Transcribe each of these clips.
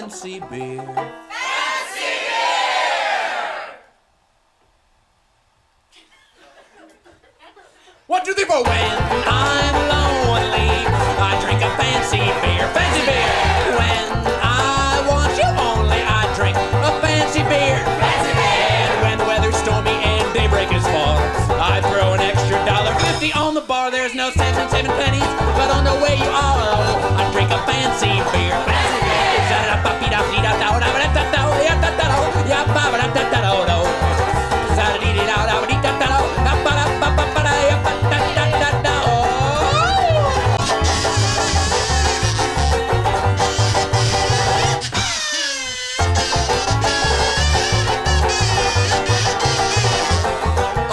fancy beer. Fancy beer! 1, 2, 3, 4. When I'm lonely, I drink a fancy beer. Fancy beer. When I want you only, I drink a fancy beer. Fancy beer. And when the weather's stormy and daybreak is far, I throw an extra $1.50 on the bar. There's no sense in saving pennies, but on the way you are, I drink a fancy beer. Fancy beer.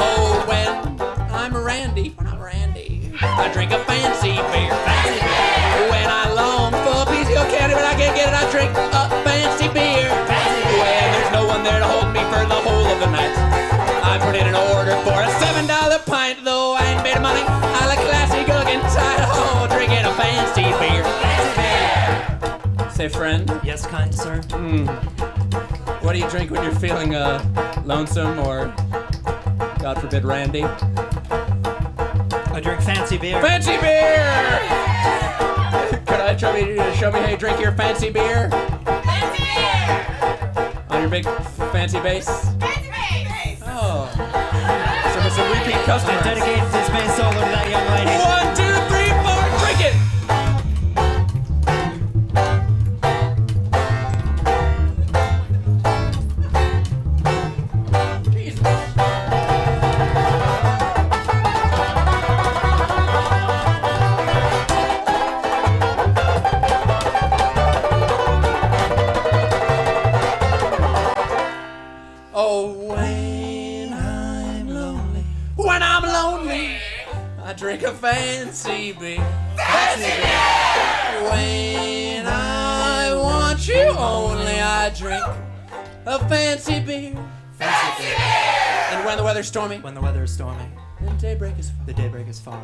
Oh, when I'm Randy, I drink a fancy beer. Fancy beer. When I long for a piece of candy but I can't get it, I drink a fancy beer. Fancy beer. When there's no one there to hold me for the whole of the night, I put in an order for a $7 pint. Though I ain't made of money, I like classy looking tight. Oh, drinking a fancy beer. Fancy beer. Say, friend. Yes, kind sir. What do you drink when you're feeling lonesome or, God forbid, Randy? I drink fancy beer. Fancy beer! Could I try you to show me how you drink your fancy beer? Fancy beer! On your big fancy bass? Fancy beer! Oh. So it's a repeat customer. I dedicate this bass solo to that young lady. 1, 2, 3, 4, drink it! Jesus. Oh, when I'm lonely, I drink a fancy beer. Fancy beer! When I want you only, I drink a fancy beer. Fancy beer! And when the weather's stormy, When the weather is stormy, and daybreak is far, the daybreak is far.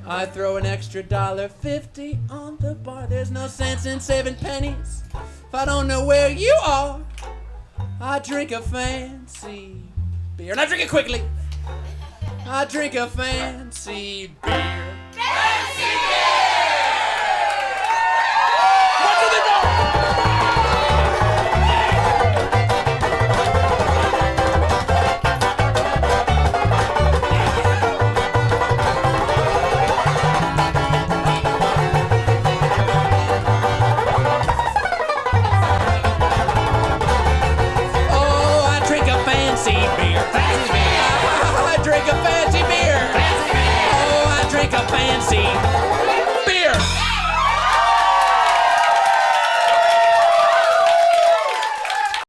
I throw an extra $1.50 on the bar. There's no sense in saving pennies if I don't know where you are. I drink a fancy beer, and I drink it quickly. I drink a fancy beer. Fancy beer!